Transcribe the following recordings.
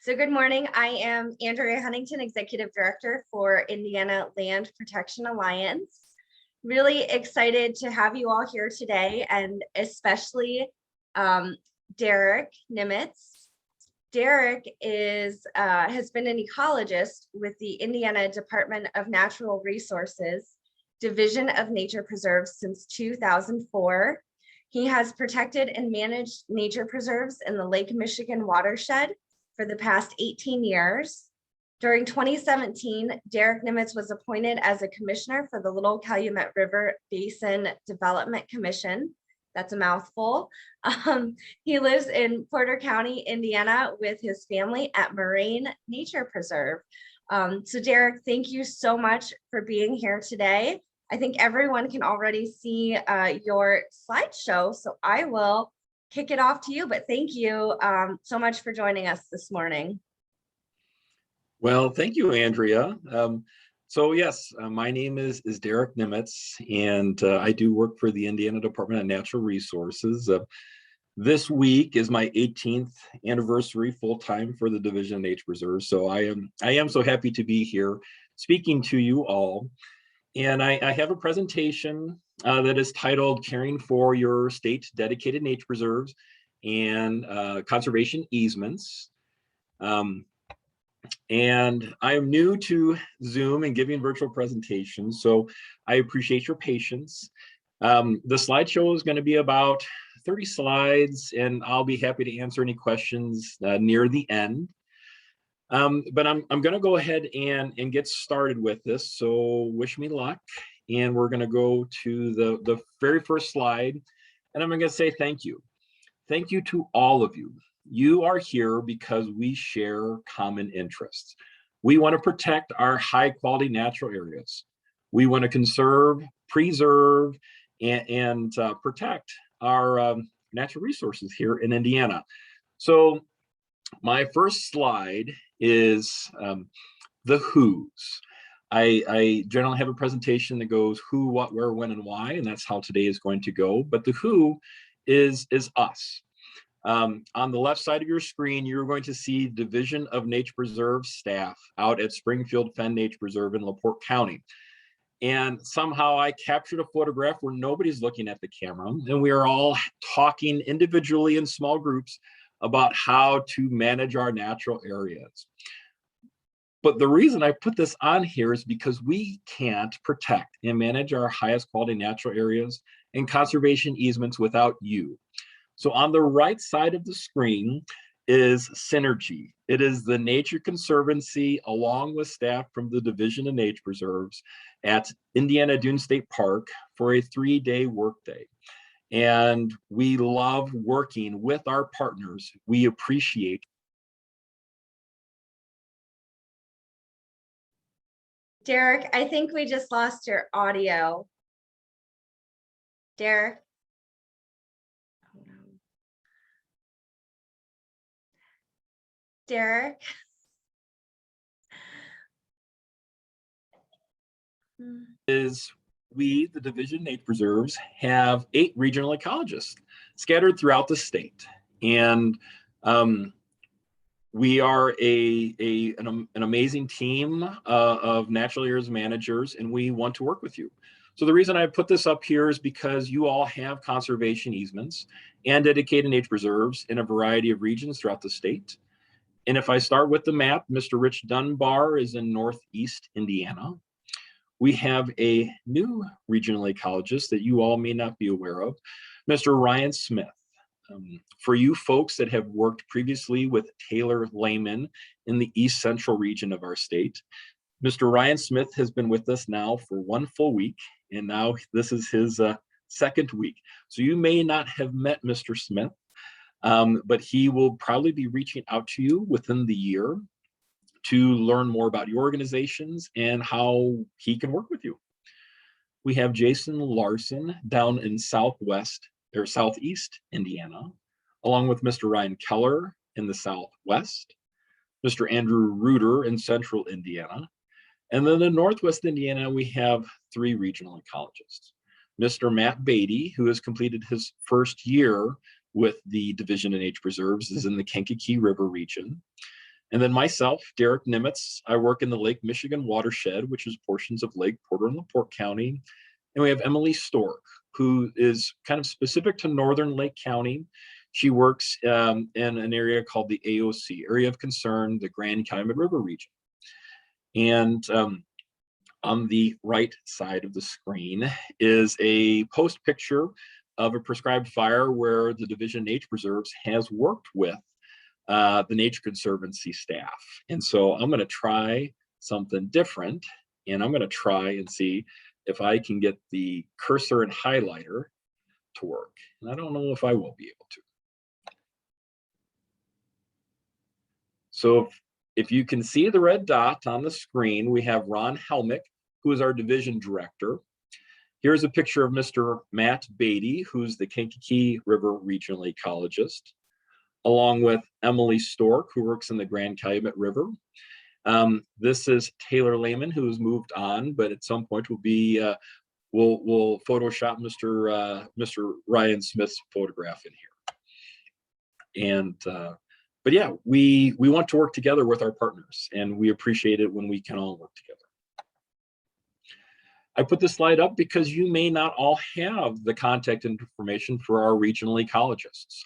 So good morning. I am Andrea Huntington, Executive Director for Indiana Land Protection Alliance. Really excited to have you all here today, and especially Derek Nimetz. Derek has been an ecologist with the Indiana Department of Natural Resources, Division of Nature Preserves since 2004. He has protected and managed nature preserves in the Lake Michigan watershed for the past 18 years. During 2017, Derek Nimetz was appointed as a commissioner for the Little Calumet River Basin Development Commission. That's a mouthful. He lives in Porter County, Indiana, with his family at Moraine Nature Preserve. So Derek, thank you so much for being here today. I think everyone can already see your slideshow, so I will kick it off to you, but thank you so much for joining us this morning. Well, thank you, Andrea. So yes, my name is Derek Nimetz, and I do work for the Indiana Department of Natural Resources. This week is my 18th anniversary full-time for the Division of Nature Preserve. So I am so happy to be here speaking to you all. And I have a presentation that is titled Caring for Your State Dedicated Nature Preserves and Conservation Easements. And I am new to Zoom and giving virtual presentations, so I appreciate your patience. The slideshow is going to be about 30 slides, and I'll be happy to answer any questions near the end. But I'm going to go ahead and get started with this. So wish me luck. And we're going to go to the very first slide. And I'm going to say thank you. Thank you to all of you. You are here because we share common interests. We want to protect our high quality natural areas. We want to conserve, preserve, and protect our natural resources here in Indiana. So my first slide is the who's. I generally have a presentation that goes who, what, where, when, and why, and that's how today is going to go. But the who is us. On the left side of your screen, you're going to see Division of Nature Preserve staff out at Springfield Fen Nature Preserve in LaPorte County. And somehow I captured a photograph where nobody's looking at the camera, and we are all talking individually in small groups about how to manage our natural areas. But the reason I put this on here is because we can't protect and manage our highest quality natural areas and conservation easements without you. So on the right side of the screen is Synergy. It is the Nature Conservancy along with staff from the Division of Nature Preserves at Indiana Dune State Park for a 3-day workday. And we love working with our partners. We appreciate. Derek, I think we just lost your audio. Derek? Oh, no. Derek? Is we, the Division of Nature Preserves, have 8 regional ecologists scattered throughout the state. And we are an amazing team of natural areas managers, and we want to work with you. So the reason I put this up here is because you all have conservation easements and dedicated nature preserves in a variety of regions throughout the state. And if I start with the map, Mr. Rich Dunbar is in Northeast Indiana. We have a new regional ecologist that you all may not be aware of, Mr. Ryan Smith. For you folks that have worked previously with Taylor Lehman in the East Central region of our state, Mr. Ryan Smith has been with us now for 1 full week, and now this is his 2nd week. So you may not have met Mr. Smith, but he will probably be reaching out to you within the year to learn more about your organizations and how he can work with you. We have Jason Larson down in Southeast Indiana, along with Mr. Ryan Keller in the Southwest, Mr. Andrew Reuter in Central Indiana, and then in Northwest Indiana, we have 3 regional ecologists. Mr. Matt Beatty, who has completed his 1st year with the Division of Nature Preserves, is in the Kankakee River region. And then myself, Derek Nimetz, I work in the Lake Michigan watershed, which is portions of Lake Porter and LaPorte County. And we have Emily Stork, who is kind of specific to Northern Lake County. She works in an area called the AOC, Area of Concern, the Grand Calumet River region. And on the right side of the screen is a post picture of a prescribed fire where the Division of Nature Preserves has worked with the Nature Conservancy staff. And so I'm going to try something different, and I'm going to try and see if I can get the cursor and highlighter to work. And I don't know if I will be able to. So if you can see the red dot on the screen, we have Ron Helmick, who is our division director. Here's a picture of Mr. Matt Beatty, who's the Kankakee River Regional Ecologist, along with Emily Stork, who works in the Grand Calumet River. This is Taylor Lehman, who's moved on, but at some point will be, we'll Photoshop Mr. Ryan Smith's photograph in here. And, but yeah, we want to work together with our partners, and we appreciate it when we can all work together. I put this slide up because you may not all have the contact information for our regional ecologists.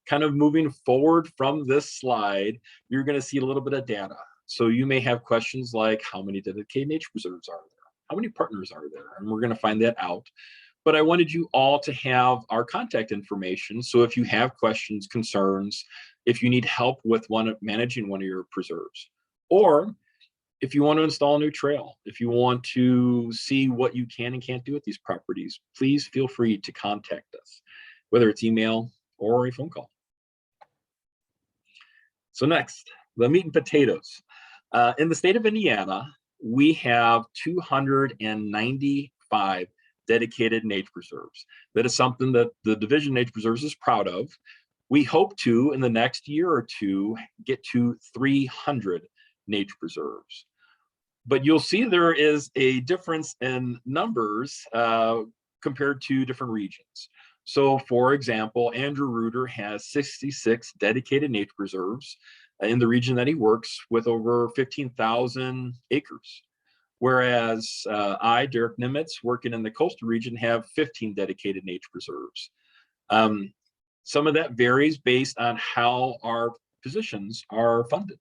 Kind of moving forward from this slide, you're going to see a little bit of data. So you may have questions like, how many dedicated nature preserves are there? How many partners are there? And we're going to find that out. But I wanted you all to have our contact information. So if you have questions, concerns, if you need help with managing one of your preserves, or if you want to install a new trail, if you want to see what you can and can't do with these properties, please feel free to contact us, whether it's email or a phone call. So next, the meat and potatoes. In the state of Indiana, we have 295 dedicated nature preserves. That is something that the Division of Nature Preserves is proud of. We hope to, in the next year or two, get to 300 nature preserves. But you'll see there is a difference in numbers compared to different regions. So for example, Andrew Reuter has 66 dedicated nature preserves in the region that he works with over 15,000 acres. Whereas I, Derek Nimetz, working in the coastal region, have 15 dedicated nature preserves. Some of that varies based on how our positions are funded.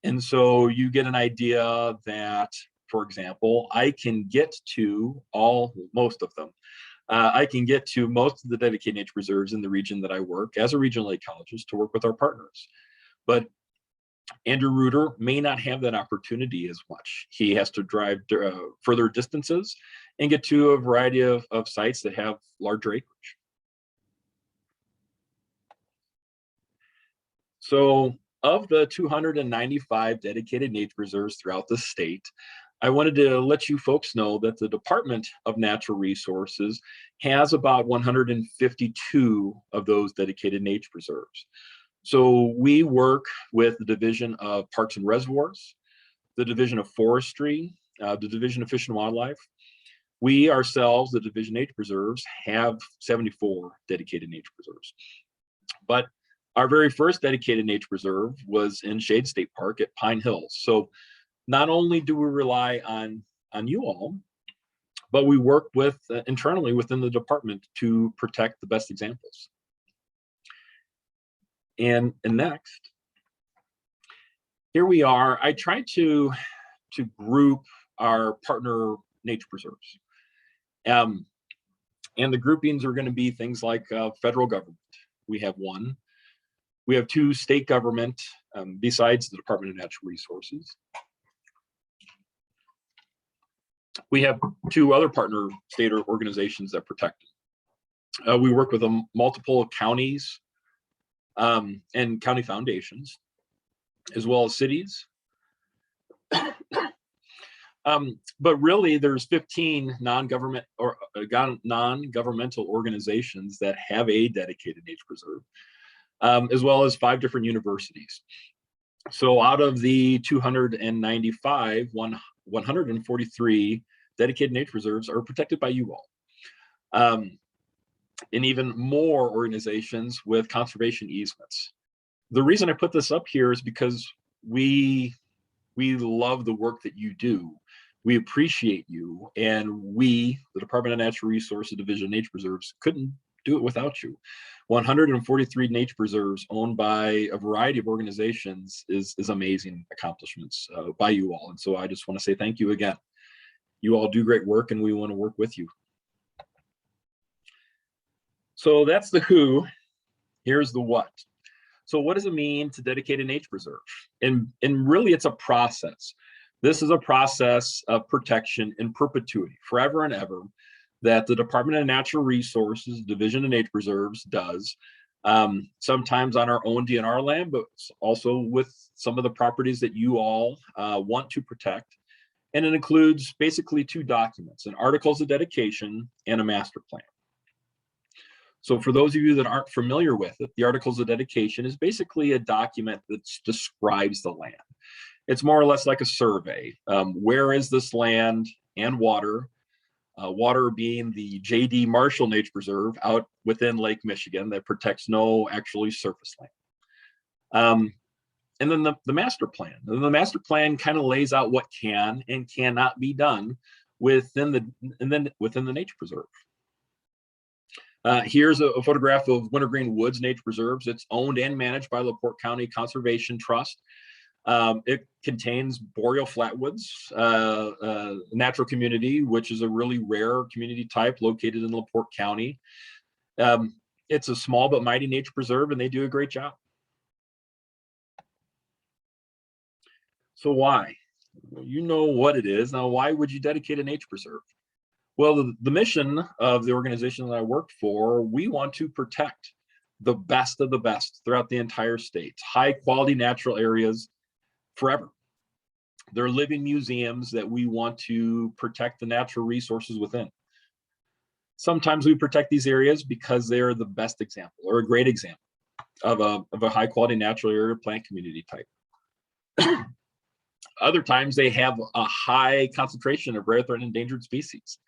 And so you get an idea that, for example, I can get to most of them. I can get to most of the dedicated nature preserves in the region that I work as a regional ecologist to work with our partners. But Andrew Reuter may not have that opportunity as much. He has to drive further distances and get to a variety of sites that have larger acreage. So of the 295 dedicated nature preserves throughout the state, I wanted to let you folks know that the Department of Natural Resources has about 152 of those dedicated nature preserves. So we work with the Division of Parks and Reservoirs, the Division of Forestry, the Division of Fish and Wildlife. We ourselves, the Division of Nature Preserves, have 74 dedicated nature preserves. But our very first dedicated nature preserve was in Shade State Park at Pine Hills. So not only do we rely on you all, but we work with internally within the department to protect the best examples. And next, here we are. I tried to group our partner nature preserves. And the groupings are going to be things like federal government. We have one. We have two state government besides the Department of Natural Resources. We have two other partner state organizations that protect them. We work with multiple counties and county foundations, as well as cities. But really, there's 15 non-governmental organizations that have a dedicated nature preserve, as well as 5 different universities. So out of the 295, 143 dedicated nature preserves are protected by you all. And even more organizations with conservation easements. The reason I put this up here is because we love the work that you do. We appreciate you, and we, the Department of Natural Resources Division of Nature Preserves, couldn't do it without you. 143 nature preserves owned by a variety of organizations is amazing accomplishments by you all. And so I just want to say thank you again. You all do great work, and we want to work with you. So that's the who. Here's the what. So what does it mean to dedicate a nature preserve? And really, it's a process. This is a process of protection in perpetuity, forever and ever, that the Department of Natural Resources Division of Nature Preserves does, sometimes on our own DNR land, but also with some of the properties that you all want to protect. And it includes basically two documents, an articles of dedication and a master plan. So for those of you that aren't familiar with it, the articles of dedication is basically a document that describes the land. It's more or less like a survey. Where is this land and water? Water being the J.D. Marshall Nature Preserve out within Lake Michigan that protects no actually surface land. And then the master plan. And the master plan kind of lays out what can and cannot be done within the nature preserve. Here's a photograph of Wintergreen Woods Nature Preserves. It's owned and managed by LaPorte County Conservation Trust. It contains boreal flatwoods, natural community, which is a really rare community type located in LaPorte County. It's a small but mighty nature preserve, and they do a great job. So why? You know what it is. Now, why would you dedicate a nature preserve? Well, the mission of the organization that I work for, we want to protect the best of the best throughout the entire state, high quality natural areas forever. They're living museums that we want to protect the natural resources within. Sometimes we protect these areas because they're the best example or a great example of a high quality natural area plant community type. Other times they have a high concentration of rare, threatened, endangered species.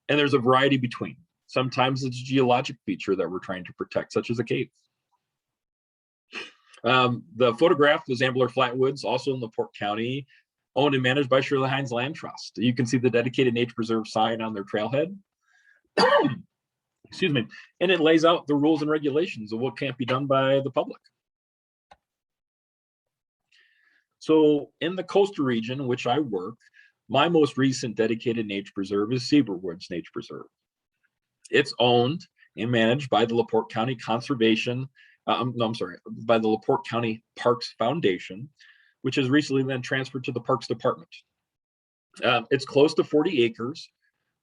And there's a variety between. Sometimes it's a geologic feature that we're trying to protect, such as a cave. The photograph is Ambler Flatwoods, also in LaPorte County, owned and managed by Shirley Hines Land Trust. You can see the dedicated nature preserve sign on their trailhead. Excuse me. And it lays out the rules and regulations of what can't be done by the public. So in the coastal region in which I work, my most recent dedicated nature preserve is Zebrawood Nature Preserve. It's owned and managed by the LaPorte County Conservation, by the LaPorte County Parks Foundation, which has recently been transferred to the Parks Department. It's close to 40 acres.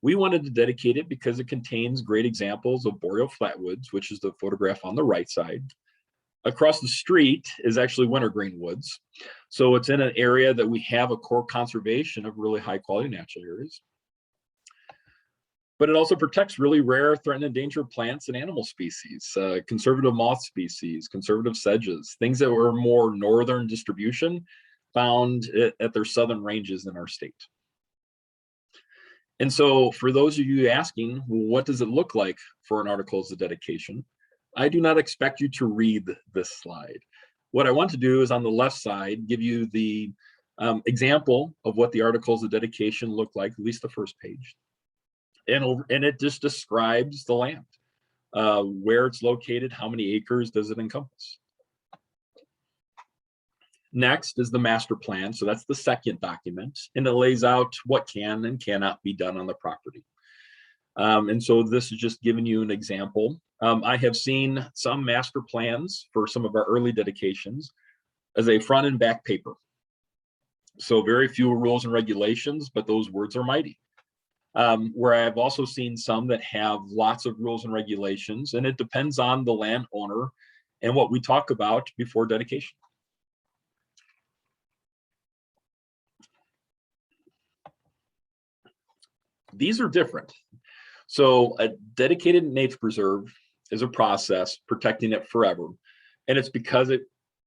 We wanted to dedicate it because it contains great examples of boreal flatwoods, which is the photograph on the right side. Across the street is actually Wintergreen Woods. So it's in an area that we have a core conservation of really high quality natural areas. But it also protects really rare, threatened, endangered plants and animal species, conservative moth species, conservative sedges, things that were more northern distribution found at their southern ranges in our state. And so for those of you asking, what does it look like for an articles of dedication? I do not expect you to read this slide. What I want to do is on the left side, give you the example of what the articles of dedication look like, at least the first page. And it just describes the land, where it's located, how many acres does it encompass. Next is the master plan. So that's the second document, and it lays out what can and cannot be done on the property. And so this is just giving you an example. I have seen some master plans for some of our early dedications as a front and back paper. So very few rules and regulations, but those words are mighty. Where I've also seen some that have lots of rules and regulations, and it depends on the landowner and what we talk about before dedication. These are different. So a dedicated nature preserve is a process protecting it forever. And it's because it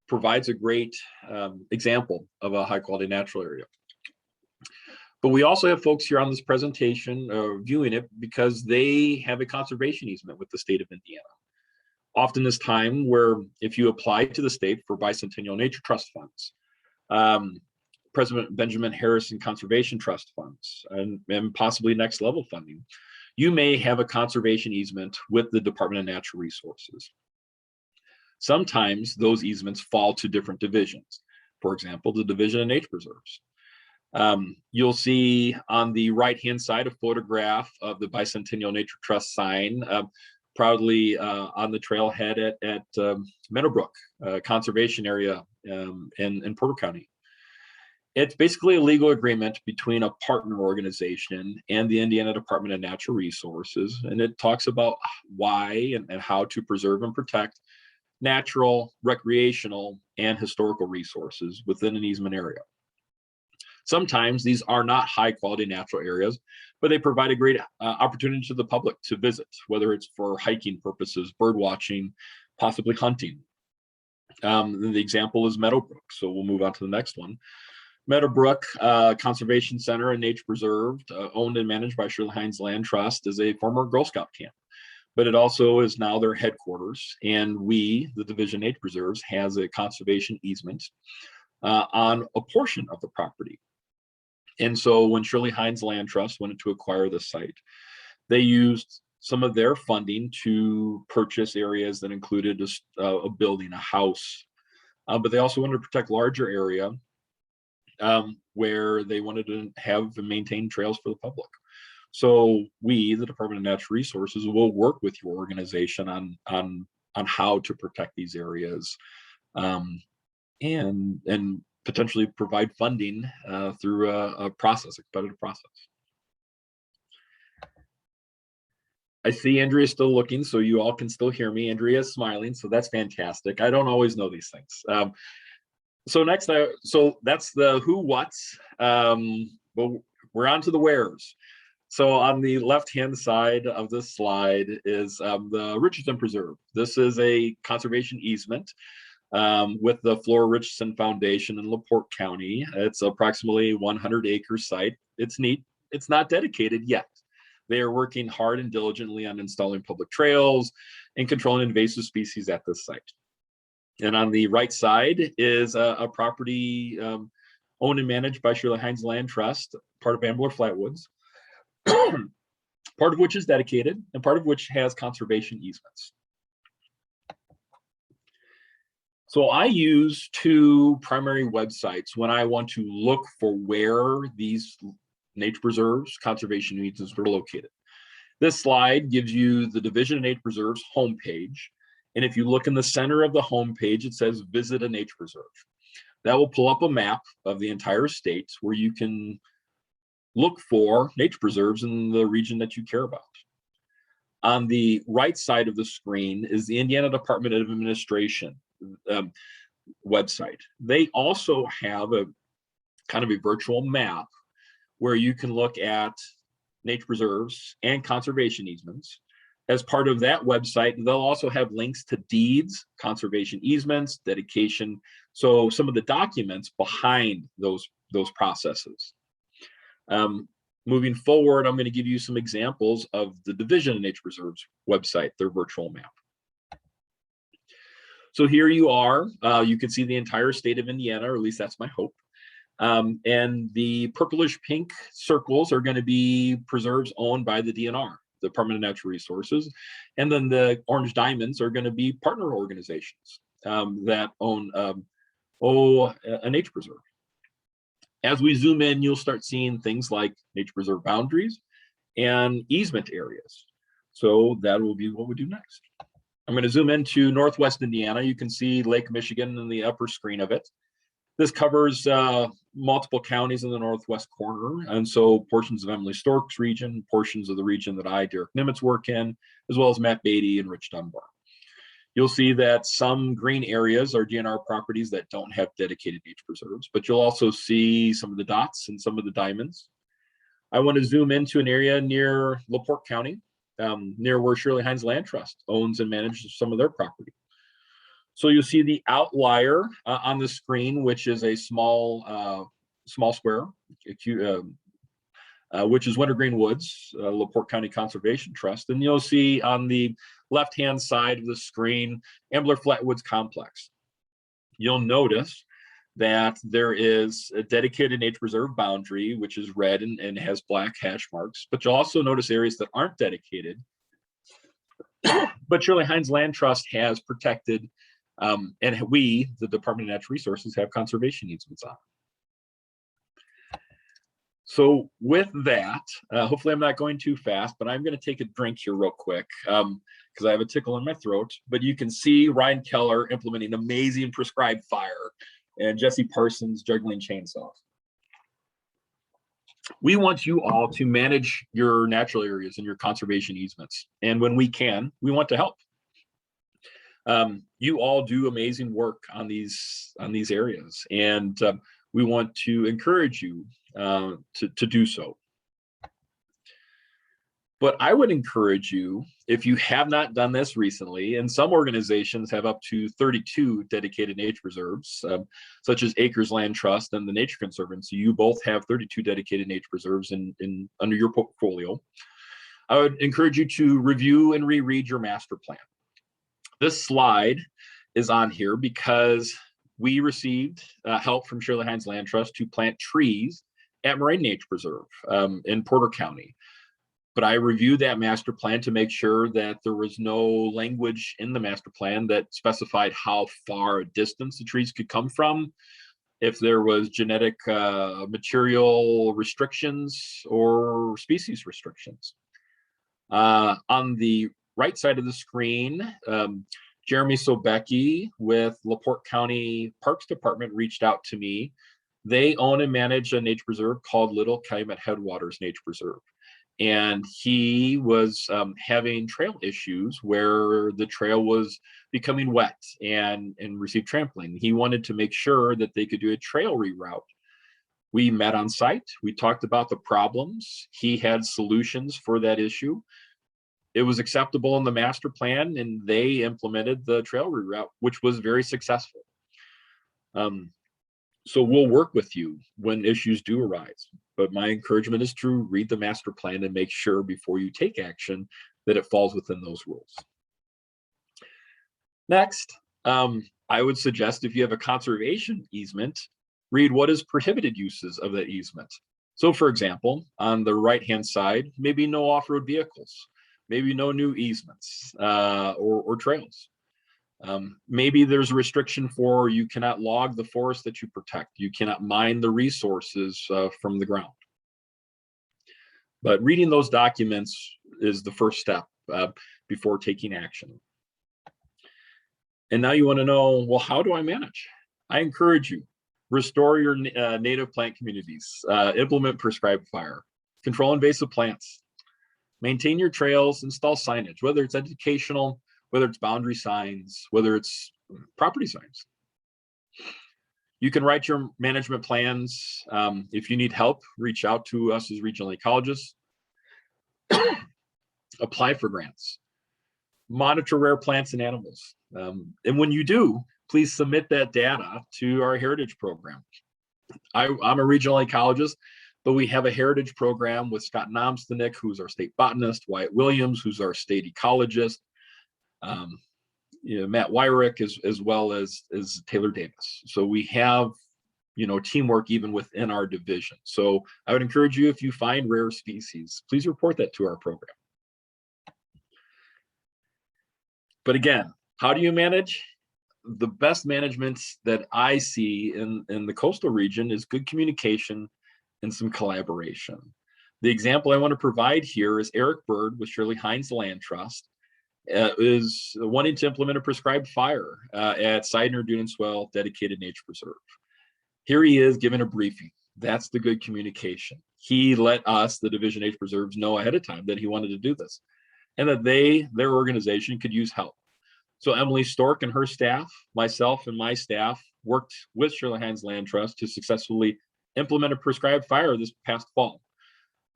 provides a great example of a high quality natural area. But we also have folks here on this presentation viewing it because they have a conservation easement with the state of Indiana. Often this time where if you apply to the state for bicentennial nature trust funds, President Benjamin Harrison Conservation Trust funds, and possibly next level funding, you may have a conservation easement with the Department of Natural Resources. Sometimes those easements fall to different divisions. For example, the Division of Nature Preserves. You'll see on the right-hand side a photograph of the Bicentennial Nature Trust sign, proudly on the trailhead at Meadowbrook Conservation Area in Porter County. It's basically a legal agreement between a partner organization and the Indiana Department of Natural Resources, and it talks about why and how to preserve and protect natural, recreational, and historical resources within an easement area. Sometimes these are not high quality natural areas, but they provide a great opportunity to the public to visit, whether it's for hiking purposes, bird watching, possibly hunting. The example is Meadowbrook, so we'll move on to the next one. Meadowbrook Conservation Center and Nature Preserve, owned and managed by Shirley Hines Land Trust, is a former Girl Scout camp, but it also is now their headquarters. And we, the Division of Nature Preserves, has a conservation easement on a portion of the property. And so when Shirley Hines Land Trust wanted to acquire the site, they used some of their funding to purchase areas that included a building, a house, but they also wanted to protect larger area where they wanted to have and maintain trails for the public. So we, the Department of Natural Resources, will work with your organization on how to protect these areas, and potentially provide funding through a competitive process. I see Andrea still looking, so you all can still hear me. Andrea's smiling, so that's fantastic. I don't always know these things. So next, so that's the who, what's, but we're on to the wheres. So on the left-hand side of this slide is the Richardson Preserve. This is a conservation easement with the Flora Richardson Foundation in LaPorte County. It's approximately 100-acre site. It's neat. It's not dedicated yet. They are working hard and diligently on installing public trails and controlling invasive species at this site. And on the right side is a property owned and managed by Shirley Hines Land Trust, part of Ambler Flatwoods, part of which is dedicated and part of which has conservation easements. So I use two primary websites when I want to look for where these nature preserves, conservation easements are located. This slide gives you the Division of Nature Preserves homepage. And if you look in the center of the homepage, it says visit a nature preserve. That will pull up a map of the entire state where you can look for nature preserves in the region that you care about. On the right side of the screen is the Indiana Department of Administration website. They also have a kind of a virtual map where you can look at nature preserves and conservation easements. As part of that website, they'll also have links to deeds, conservation easements, dedication. So some of the documents behind those processes. Moving forward, I'm going to give you some examples of the Division of Nature Preserves website, their virtual map. So here you are. You can see the entire state of Indiana, or at least that's my hope. And the purplish pink circles are going to be preserves owned by the DNR, the Department of Natural Resources. And then the orange diamonds are going to be partner organizations that own a nature preserve. As we zoom in, you'll start seeing things like nature preserve boundaries and easement areas. So that will be what we do next. I'm going to zoom into Northwest Indiana. You can see Lake Michigan in the upper screen of it. This covers multiple counties in the northwest corner, and so portions of Emily Stork's region, portions of the region that I, Derek Nimetz, work in, as well as Matt Beatty and Rich Dunbar. You'll see that some green areas are DNR properties that don't have dedicated nature preserves, but you'll also see some of the dots and some of the diamonds. I want to zoom into an area near LaPorte County, near where Shirley Hines Land Trust owns and manages some of their property. So you'll see the outlier on the screen, which is a small square, which is Wintergreen Woods, LaPorte County Conservation Trust. And you'll see on the left-hand side of the screen, Ambler Flatwoods Complex. You'll notice that there is a dedicated nature preserve boundary, which is red and has black hash marks, but you'll also notice areas that aren't dedicated. But Shirley-Heinz Land Trust has protected, and we, the Department of Natural Resources, have conservation easements on. So with that, hopefully I'm not going too fast, but I'm going to take a drink here real quick because I have a tickle in my throat. But you can see Ryan Keller implementing amazing prescribed fire and Jesse Parsons juggling chainsaws. We want you all to manage your natural areas and your conservation easements. And when we can, we want to help. You all do amazing work on these areas, and we want to encourage you to do so. But I would encourage you, if you have not done this recently, and some organizations have up to 32 dedicated nature preserves, such as Acres Land Trust and the Nature Conservancy. You both have 32 dedicated nature preserves under your portfolio. I would encourage you to review and reread your master plan. This slide is on here because we received help from Shirley-Heinz Land Trust to plant trees at Moraine Nature Preserve in Porter County. But I reviewed that master plan to make sure that there was no language in the master plan that specified how far a distance the trees could come from, if there was genetic material restrictions or species restrictions. On the right side of the screen, Jeremy Sobecki with LaPorte County Parks Department reached out to me. They own and manage a nature preserve called Little Calumet Headwaters Nature Preserve. And he was having trail issues where the trail was becoming wet and received trampling. He wanted to make sure that they could do a trail reroute. We met on site. We talked about the problems. He had solutions for that issue. It was acceptable in the master plan, and they implemented the trail reroute, which was very successful. So we'll work with you when issues do arise. But my encouragement is to read the master plan and make sure before you take action that it falls within those rules. Next, I would suggest if you have a conservation easement, read what is prohibited uses of that easement. So for example, on the right-hand side, maybe no off-road vehicles, maybe no new easements or trails. Maybe there's a restriction for you cannot log the forest that you protect. You cannot mine the resources from the ground. But reading those documents is the first step before taking action. And now you want to know, well, how do I manage? I encourage you, restore your native plant communities, implement prescribed fire, control invasive plants, maintain your trails, install signage, whether it's educational, whether it's boundary signs, whether it's property signs. You can write your management plans. If you need help, reach out to us as regional ecologists. Apply for grants. Monitor rare plants and animals. And when you do, please submit that data to our heritage program. I'm a regional ecologist, but we have a heritage program with Scott Nomstanik, who's our state botanist, Wyatt Williams, who's our state ecologist, Matt Wyrick, as well as Taylor Davis. So we have, teamwork even within our division. So I would encourage you, if you find rare species, please report that to our program. But again, how do you manage? The best management that I see in the coastal region is good communication and some collaboration. The example I want to provide here is Eric Bird with Shirley-Heinz Land Trust is wanting to implement a prescribed fire at Seidner Dune and Swell Dedicated Nature Preserve. Here he is giving a briefing. That's the good communication. He let us, the Division Nature Preserves, know ahead of time that he wanted to do this and that their organization could use help. So Emily Stork and her staff, myself and my staff worked with Shirley-Heinz Land Trust to successfully implement a prescribed fire this past fall.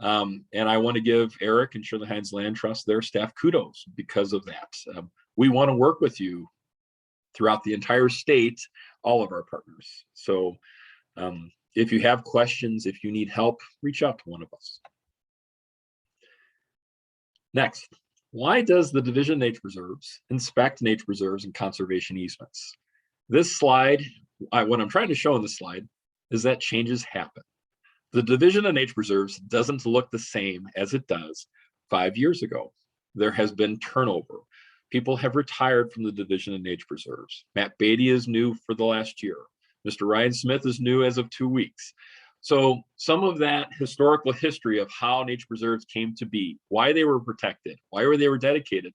And I want to give Eric and Shirley-Heinz Land Trust, their staff, kudos because of that. We want to work with you throughout the entire state, all of our partners. So if you have questions, if you need help, reach out to one of us. Next, why does the Division of Nature Preserves inspect nature preserves and conservation easements? This slide what I'm trying to show in this slide is that changes happen. The Division of Nature Preserves doesn't look the same as it does 5 years ago. There has been turnover. People have retired from the Division of Nature Preserves. Matt Beatty is new for the last year. Mr. Ryan Smith is new as of 2 weeks. So some of that historical history of how nature preserves came to be, why they were protected, why they were dedicated,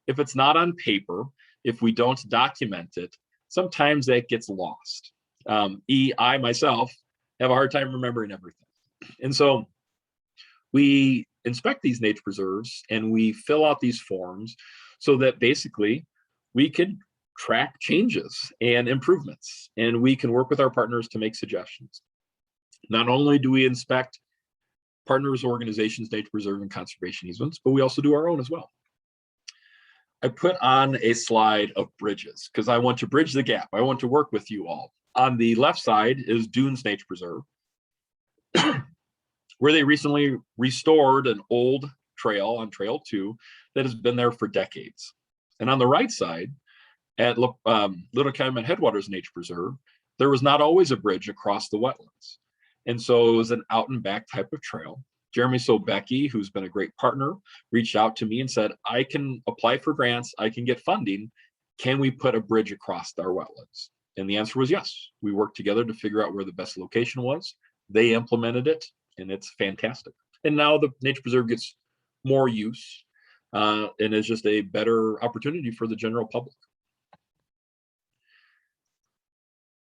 if it's not on paper, if we don't document it, sometimes that gets lost. I myself have a hard time remembering everything. And so we inspect these nature preserves and we fill out these forms so that basically we can track changes and improvements, and we can work with our partners to make suggestions. Not only do we inspect partners, organizations, nature preserve and conservation easements, but we also do our own as well. I put on a slide of bridges because I want to bridge the gap. I want to work with you all. On the left side is Dunes Nature Preserve, where they recently restored an old trail on Trail 2 that has been there for decades. And on the right side, at Little Calumet Headwaters Nature Preserve, there was not always a bridge across the wetlands. And so it was an out and back type of trail. Jeremy Sobecki, who's been a great partner, reached out to me and said, I can apply for grants, I can get funding. Can we put a bridge across our wetlands? And the answer was yes. We worked together to figure out where the best location was. They implemented it, and it's fantastic. And now the nature preserve gets more use, and is just a better opportunity for the general public.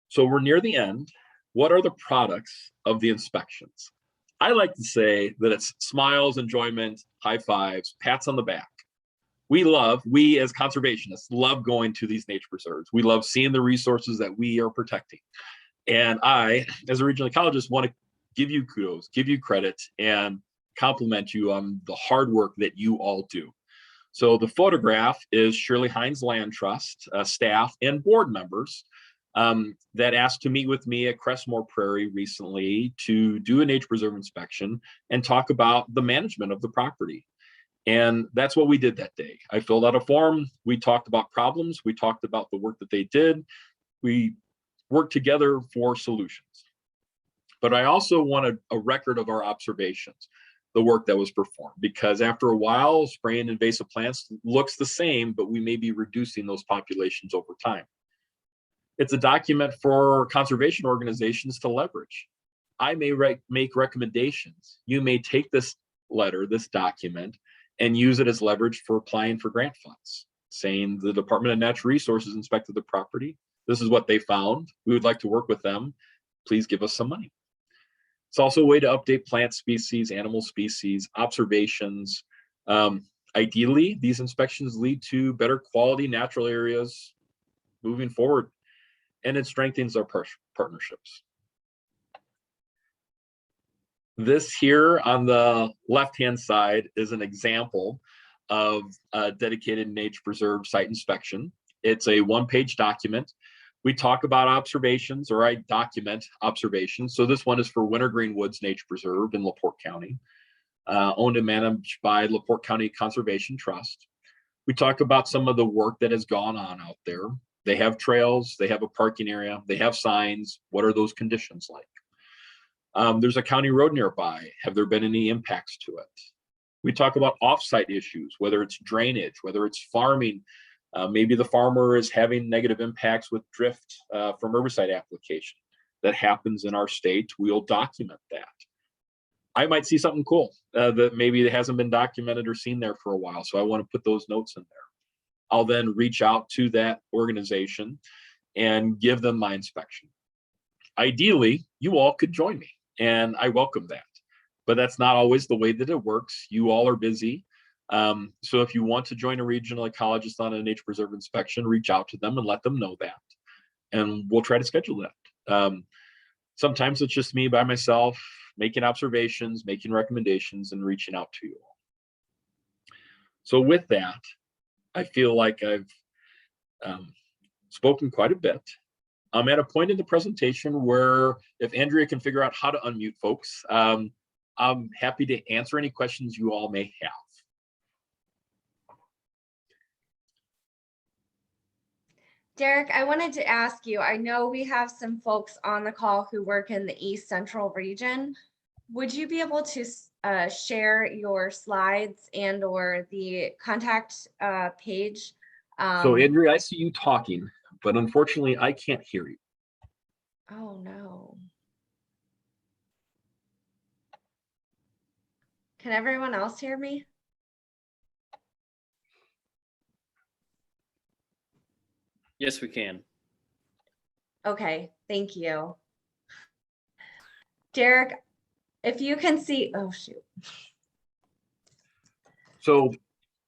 So we're near the end. What are the products of the inspections? I like to say that it's smiles, enjoyment, high fives, pats on the back. We as conservationists, love going to these nature preserves. We love seeing the resources that we are protecting. And I, as a regional ecologist, want to give you kudos, give you credit, and compliment you on the hard work that you all do. So the photograph is Shirley Hines Land Trust, staff and board members that asked to meet with me at Crestmore Prairie recently to do a nature preserve inspection and talk about the management of the property. And that's what we did that day. I filled out a form. We talked about problems. We talked about the work that they did. We worked together for solutions. But I also wanted a record of our observations, the work that was performed, because after a while, spraying invasive plants looks the same, but we may be reducing those populations over time. It's a document for conservation organizations to leverage. I may make recommendations. You may take this letter, this document, and use it as leverage for applying for grant funds, saying the Department of Natural Resources inspected the property. This is what they found. We would like to work with them. Please give us some money. It's also a way to update plant species, animal species, observations. Ideally, these inspections lead to better quality natural areas moving forward, and it strengthens our partnerships. This here on the left-hand side is an example of a dedicated nature preserve site inspection. It's a one-page document. We talk about observations, or I document observations. So this one is for Wintergreen Woods Nature Preserve in LaPorte County, owned and managed by LaPorte County Conservation Trust. We talk about some of the work that has gone on out there. They have trails, they have a parking area, they have signs. What are those conditions like? There's a county road nearby. Have there been any impacts to it? We talk about offsite issues, whether it's drainage, whether it's farming. Maybe the farmer is having negative impacts with drift from herbicide application. That happens in our state. We'll document that. I might see something cool that maybe hasn't been documented or seen there for a while. So I want to put those notes in there. I'll then reach out to that organization and give them my inspection. Ideally, you all could join me, and I welcome that. But that's not always the way that it works. You all are busy. So if you want to join a regional ecologist on a nature preserve inspection, reach out to them and let them know that. And we'll try to schedule that. Sometimes it's just me by myself, making observations, making recommendations, and reaching out to you all. So with that, I feel like I've spoken quite a bit. I'm at a point in the presentation where if Andrea can figure out how to unmute folks, I'm happy to answer any questions you all may have. Derek, I wanted to ask you, I know we have some folks on the call who work in the East Central region. Would you be able to share your slides and or the contact page? So Andrea, I see you talking, but unfortunately I can't hear you. Oh, no. Can everyone else hear me? Yes, we can. Okay, thank you. Derek, if you can see, oh shoot. So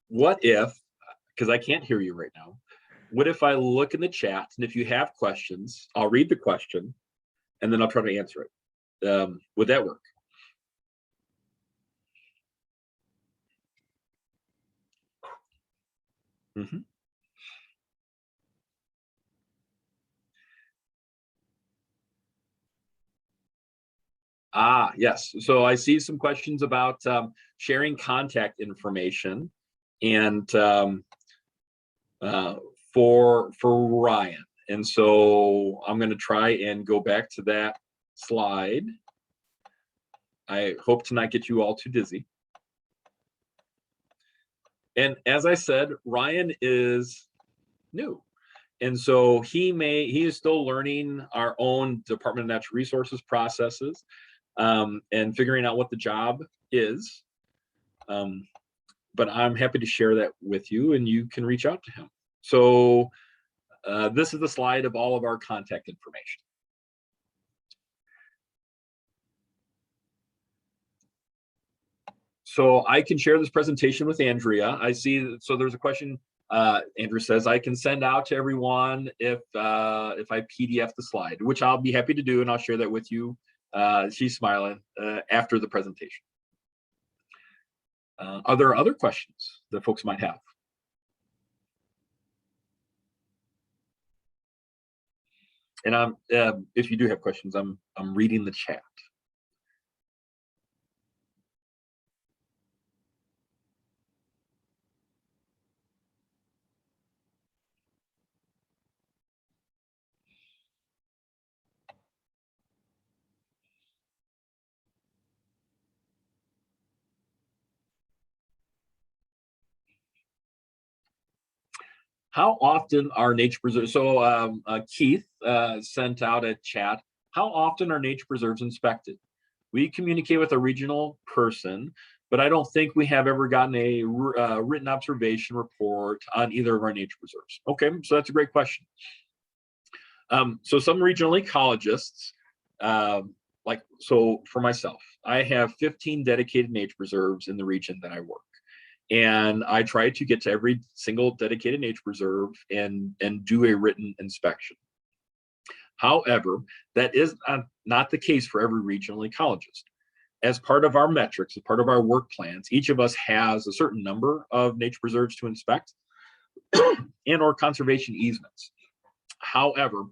what if, because I can't hear you right now, what if I look in the chat, and if you have questions, I'll read the question and then I'll try to answer it. Would that work? Mm-hmm. Yes. So I see some questions about sharing contact information, and for Ryan. And so I'm going to try and go back to that slide. I hope to not get you all too dizzy. And as I said, Ryan is new. And so he is still learning our own Department of Natural Resources processes, and figuring out what the job is. But I'm happy to share that with you, and you can reach out to him. So this is the slide of all of our contact information. So I can share this presentation with Andrea. I see, so there's a question, Andrew says, I can send out to everyone if I PDF the slide, which I'll be happy to do, and I'll share that with you. She's smiling after the presentation. Are there other questions that folks might have? And if you do have questions, I'm reading the chat. How often are nature preserves? So Keith sent out a chat. How often are nature preserves inspected? We communicate with a regional person, but I don't think we have ever gotten a written observation report on either of our nature preserves. Okay, so that's a great question. So some regional ecologists, so for myself, I have 15 dedicated nature preserves in the region that I work. And I try to get to every single dedicated nature preserve and do a written inspection. However, that is not the case for every regional ecologist. As part of our metrics, as part of our work plans, each of us has a certain number of nature preserves to inspect and or conservation easements. However,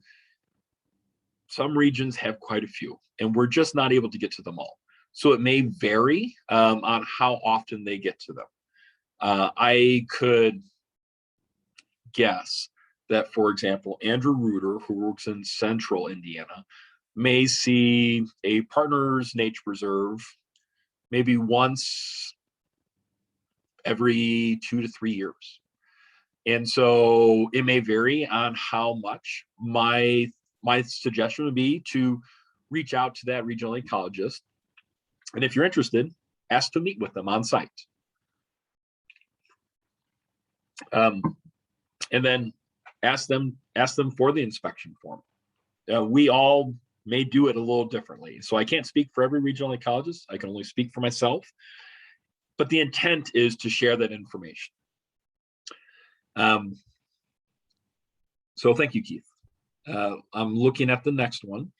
some regions have quite a few, and we're just not able to get to them all. So it may vary on how often they get to them. I could guess that, for example, Andrew Reuter, who works in central Indiana, may see a partner's nature preserve maybe once every 2 to 3 years. And so it may vary on how much. My suggestion would be to reach out to that regional ecologist. And if you're interested, ask to meet with them on site. And then ask them for the inspection form. We all may do it a little differently. So I can't speak for every regional ecologist. I can only speak for myself. But the intent is to share that information. So thank you, Keith. I'm looking at the next one.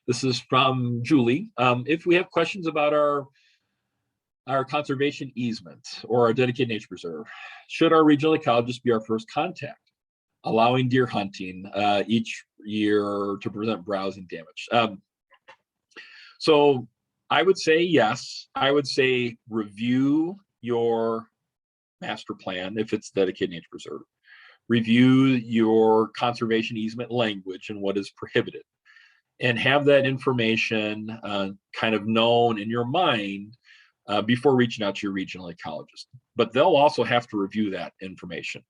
This is from Julie. If we have questions about our conservation easement or our dedicated nature preserve, should our regional ecologist be our first contact, allowing deer hunting each year to prevent browsing damage? So I would say yes. I would say review your master plan if it's dedicated nature preserve. review your conservation easement language and what is prohibited, and have that information kind of known in your mind before reaching out to your regional ecologist. But they'll also have to review that information.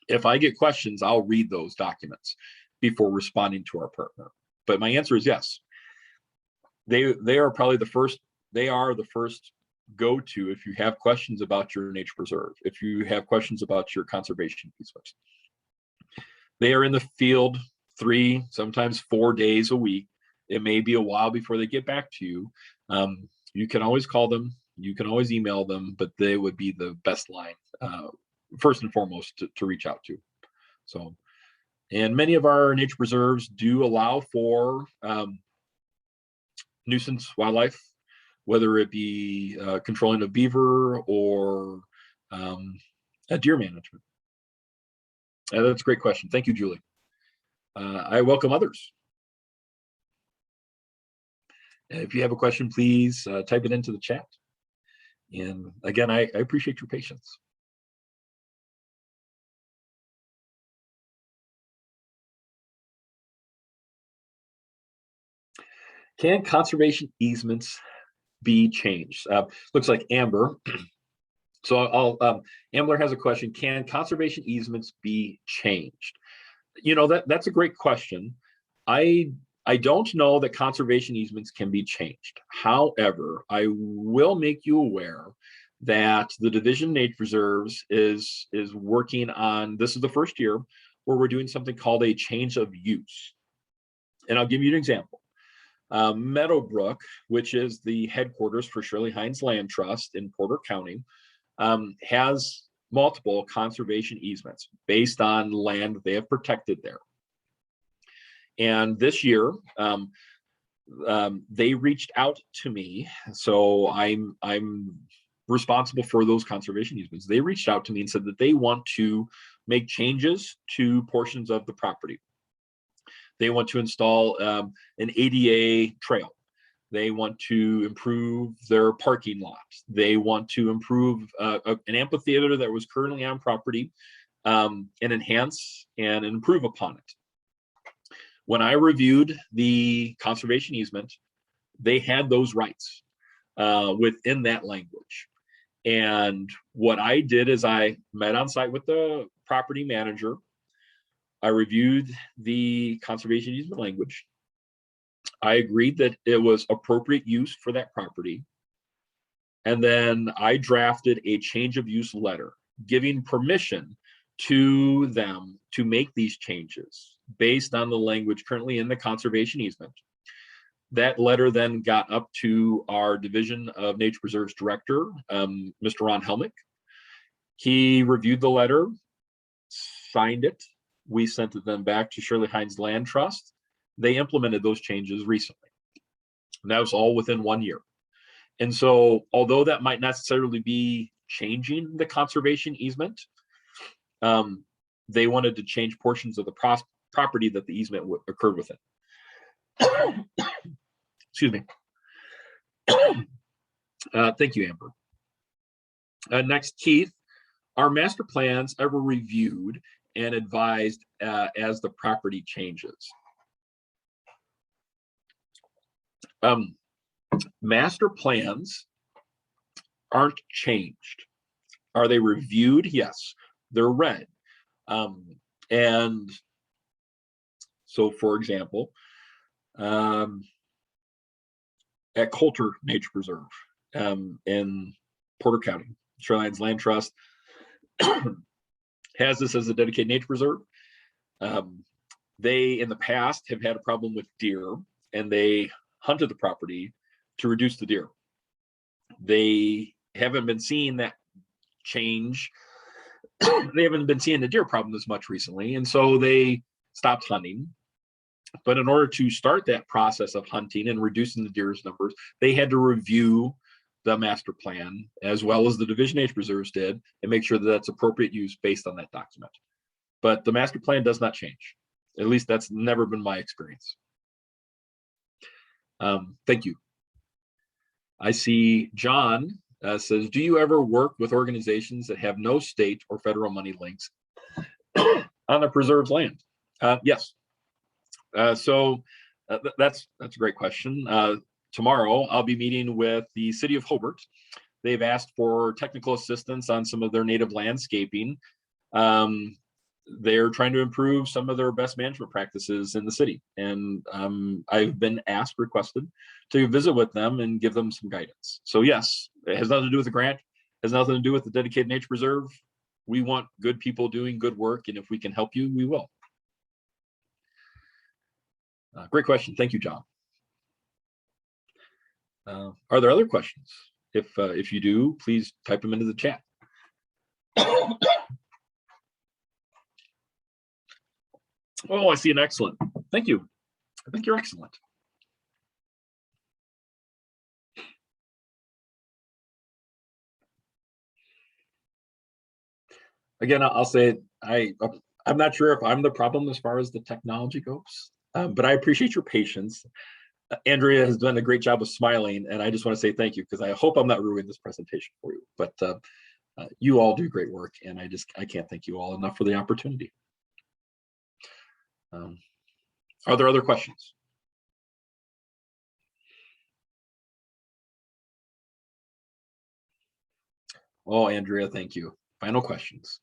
If I get questions, I'll read those documents before responding to our partner. But my answer is yes. They are probably the first. They are the first go-to if you have questions about your nature preserve, if you have questions about your conservation easements. They are in the field 3, sometimes 4 days a week. It may be a while before they get back to you. You can always call them, you can always email them, but they would be the best line, first and foremost, to reach out to. So, and many of our nature preserves do allow for nuisance wildlife, whether it be controlling of beaver or deer management. That's a great question. Thank you, Julie. I welcome others. If you have a question, please type it into the chat. And again, I appreciate your patience. Can conservation easements be changed? Looks like Amber. So Ambler has a question. Can conservation easements be changed? You know, that's a great question. I don't know that conservation easements can be changed. However, I will make you aware that the Division of Nature Preserves is working on, this is the first year where we're doing something called a change of use. And I'll give you an example. Meadowbrook, which is the headquarters for Shirley Hines Land Trust in Porter County, has multiple conservation easements based on land that they have protected there. And this year, they reached out to me, so I'm responsible for those conservation easements. They reached out to me and said that they want to make changes to portions of the property. They want to install an ADA trail. They want to improve their parking lot. They want to improve an amphitheater that was currently on property and enhance and improve upon it. When I reviewed the conservation easement, they had those rights within that language. And what I did is I met on site with the property manager. I reviewed the conservation easement language. I agreed that it was appropriate use for that property. And then I drafted a change of use letter giving permission to them to make these changes based on the language currently in the conservation easement. That letter then got up to our Division of Nature Preserves director, Mr. Ron Helmick. He reviewed the letter, signed it. We sent it then back to Shirley Hines Land Trust. They implemented those changes recently. And that was all within 1 year. And so, although that might necessarily be changing the conservation easement, they wanted to change portions of the property that the easement occurred within. Excuse me. Thank you, Amber. Next, Keith. Are master plans ever reviewed and advised as the property changes? Master plans aren't changed. Are they reviewed? Yes, they're read. And so, for example, at Coulter Nature Preserve in Porter County, Shirley Hines Land Trust has this as a dedicated nature preserve. They, in the past, have had a problem with deer, and they hunted the property to reduce the deer. They haven't been seeing that change. They haven't been seeing the deer problem as much recently, and so they stopped hunting. But in order to start that process of hunting and reducing the deer's numbers, they had to review the master plan, as well as the Division of Nature Preserves did, and make sure that that's appropriate use based on that document. But the master plan does not change. At least that's never been my experience. Thank you. I see John says, do you ever work with organizations that have no state or federal money links on the preserved land? Yes. That's a great question. Tomorrow, I'll be meeting with the city of Hobart. They've asked for technical assistance on some of their native landscaping. They're trying to improve some of their best management practices in the city. And I've been requested to visit with them and give them some guidance. So yes, it has nothing to do with the grant, it has nothing to do with the dedicated nature preserve. We want good people doing good work. And if we can help you, we will. Great question. Thank you, John. Are there other questions? If you do, please type them into the chat. Oh, I see an excellent. Thank you. I think you're excellent. Again, I'll say I'm not sure if I'm the problem as far as the technology goes, but I appreciate your patience. Andrea has done a great job of smiling, and I just want to say thank you because I hope I'm not ruining this presentation for you. But you all do great work, and I can't thank you all enough for the opportunity. Are there other questions? Oh, Andrea, thank you. Final questions.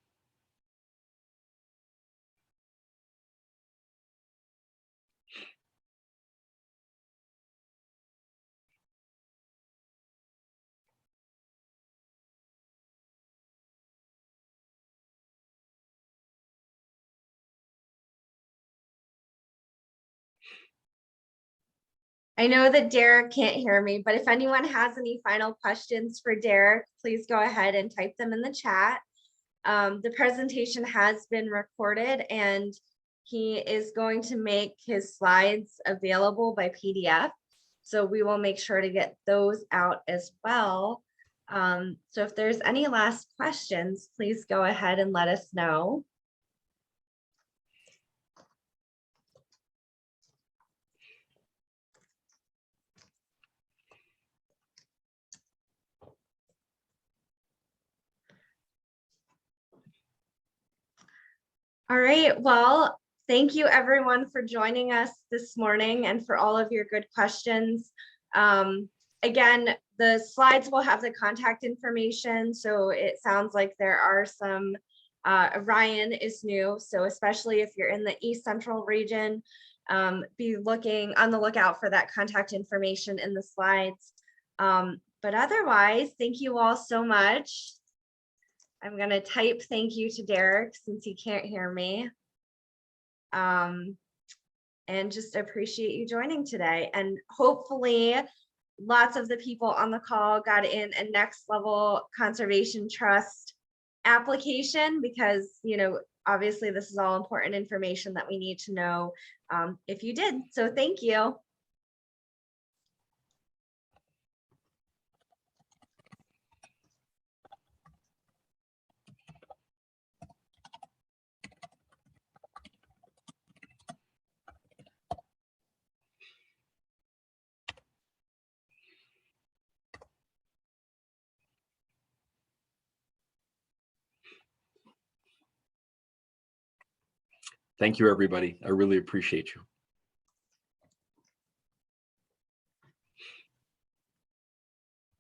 I know that Derek can't hear me, but if anyone has any final questions for Derek, please go ahead and type them in the chat. The presentation has been recorded and he is going to make his slides available by PDF. So we will make sure to get those out as well. So if there's any last questions, please go ahead and let us know. All right, well, thank you everyone for joining us this morning and for all of your good questions. Again, the slides will have the contact information. So it sounds like there are some, Ryan is new. So especially if you're in the East Central region, be looking on the lookout for that contact information in the slides. But otherwise, thank you all so much. I'm going to type thank you to Derek since he can't hear me. And just appreciate you joining today. And hopefully lots of the people on the call got in a next level conservation trust application because, you know, obviously this is all important information that we need to know if you did. So thank you. Thank you, everybody. I really appreciate you.